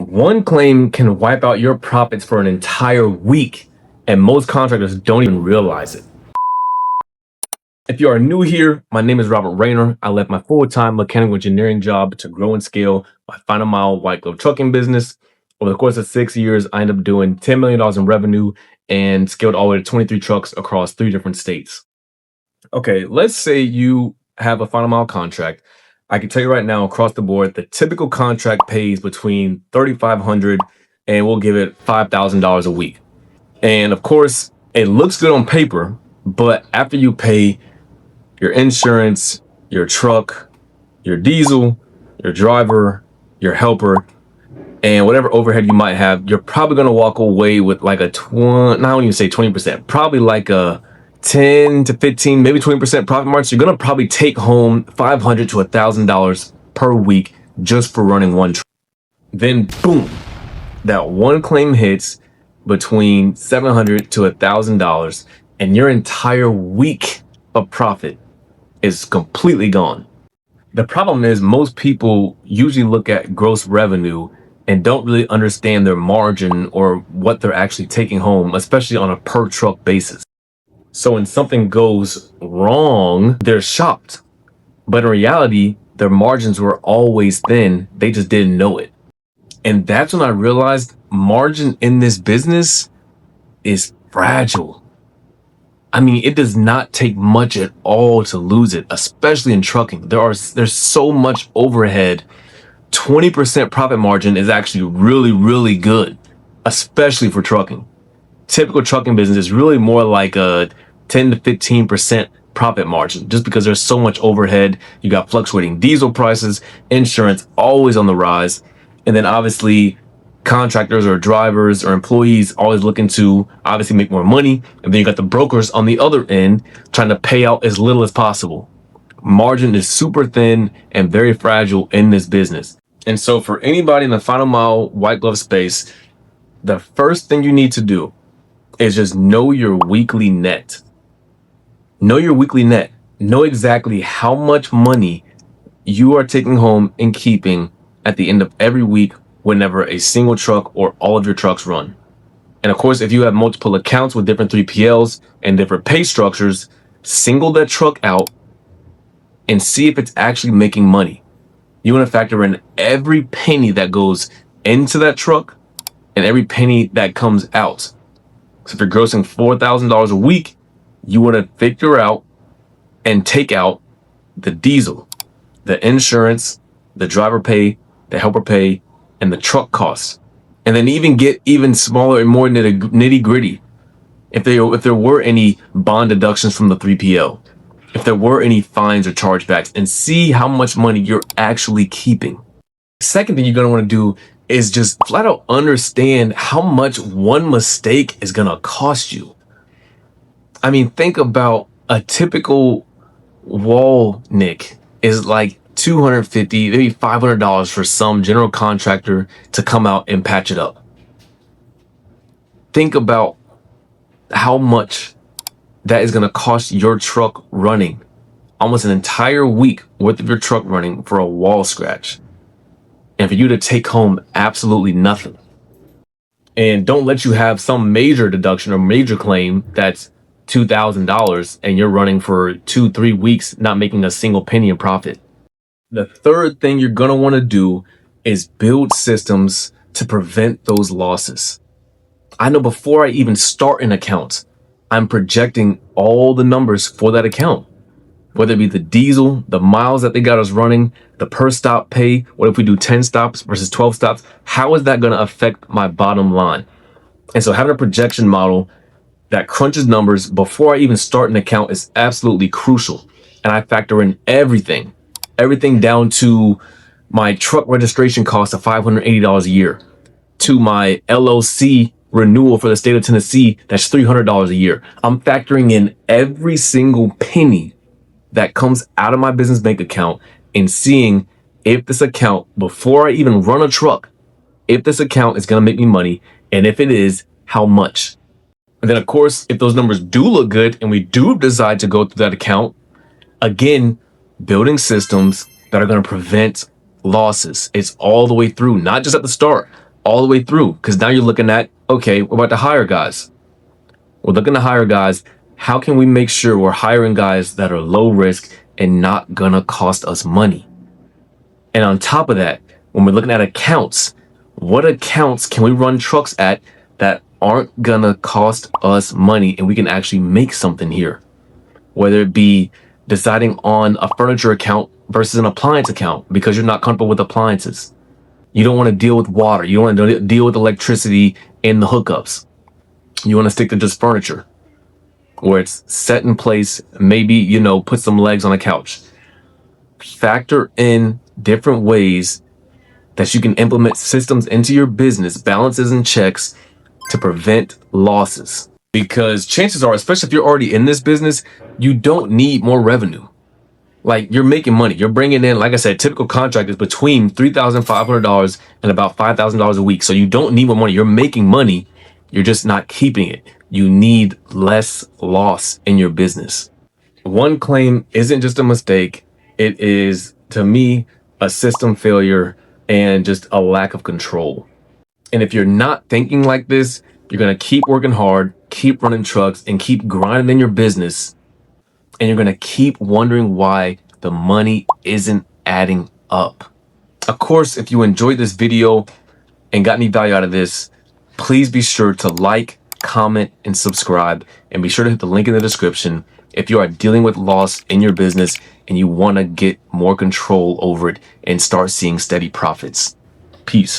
One claim can wipe out your profits for an entire week, and most contractors don't even realize it. If you are new here, my name is Robert Rayner. I left my full-time mechanical engineering job to grow and scale my final mile white glove trucking business. Over the course of 6 years, I ended up doing $10 million in revenue and scaled all the way to 23 trucks across 3 different states. Okay, let's say you have a final mile contract. I can tell you right now, across the board, the typical contract pays between $3,500 and we'll give it $5,000 a week. And of course, it looks good on paper, but after you pay your insurance, your truck, your diesel, your driver, your helper, and whatever overhead you might have, you're probably going to walk away with like a not even say 20%, probably like a 10 to 15, maybe 20% profit margin. So you're going to probably take home $500 to $1,000 per week just for running one truck. Then boom, that one claim hits between $700 to $1,000 and your entire week of profit is completely gone. The problem is most people usually look at gross revenue and don't really understand their margin or what they're actually taking home, especially on a per truck basis. So when something goes wrong, they're shocked. But in reality, their margins were always thin. They just didn't know it. And that's when I realized margin in this business is fragile. I mean, it does not take much at all to lose it, especially in trucking. There's so much overhead. 20% profit margin is actually really, really good, especially for trucking. Typical trucking business is really more like a 10 to 15% profit margin, just because there's so much overhead. You got fluctuating diesel prices, insurance always on the rise, and then obviously contractors or drivers or employees always looking to obviously make more money. And then you got the brokers on the other end trying to pay out as little as possible. Margin is super thin and very fragile in this business. And so for anybody in the final mile white glove space, the first thing you need to do is just know your weekly net. Know your weekly net. Know exactly how much money you are taking home and keeping at the end of every week whenever a single truck or all of your trucks run. And of course, if you have multiple accounts with different 3PLs and different pay structures, single that truck out and see if it's actually making money. You want to factor in every penny that goes into that truck and every penny that comes out. So if you're grossing $4,000 a week, you want to figure out and take out the diesel, the insurance, the driver pay, the helper pay, and the truck costs. And then even get even smaller and more nitty gritty. If there were any bond deductions from the 3PL, if there were any fines or chargebacks, and see how much money you're actually keeping. Second thing you're going to want to do is just flat out understand how much one mistake is going to cost you. I mean, think about a typical wall nick is like $250, maybe $500 for some general contractor to come out and patch it up. Think about how much that is going to cost your truck running. Almost an entire week worth of your truck running for a wall scratch. And for you to take home absolutely nothing. And don't let you have some major deduction or major claim that's $2,000 and you're running for 2-3 weeks not making a single penny in profit. The third thing you're going to want to do is build systems to prevent those losses. I know before I even start an account, I'm projecting all the numbers for that account, whether it be the diesel, the miles that they got us running, the per stop pay. What if we do 10 stops versus 12 stops? How is that going to affect my bottom line? And so having a projection model that crunches numbers before I even start an account is absolutely crucial. And I factor in everything down to my truck registration cost of $580 a year, to my LLC renewal for the state of Tennessee, that's $300 a year. I'm factoring in every single penny that comes out of my business bank account and seeing if this account, before I even run a truck, if this account is going to make me money, and if it is, how much. And then of course, if those numbers do look good and we do decide to go through that account, again, building systems that are going to prevent losses. It's all the way through, not just at the start, all the way through. Because now you're looking at, okay, we're about to hire guys. We're looking to hire guys. How can we make sure we're hiring guys that are low risk and not gonna cost us money? And on top of that, when we're looking at accounts, what accounts can we run trucks at that aren't gonna cost us money and we can actually make something here? Whether it be deciding on a furniture account versus an appliance account because you're not comfortable with appliances. You don't want to deal with water. You don't want to deal with electricity and the hookups. You want to stick to just furniture where it's set in place, maybe, put some legs on a couch. Factor in different ways that you can implement systems into your business, balances and checks to prevent losses. Because chances are, especially if you're already in this business, you don't need more revenue. Like, you're making money. You're bringing in, like I said, typical contract is between $3,500 and about $5,000 a week. So you don't need more money. You're making money. You're just not keeping it. You need less loss in your business. One claim isn't just a mistake. It is, to me, a system failure and just a lack of control. And if you're not thinking like this, you're going to keep working hard, keep running trucks, and keep grinding in your business. And you're going to keep wondering why the money isn't adding up. Of course, if you enjoyed this video and got any value out of this, please be sure to like, comment, and subscribe. And be sure to hit the link in the description if you are dealing with loss in your business and you want to get more control over it and start seeing steady profits. Peace.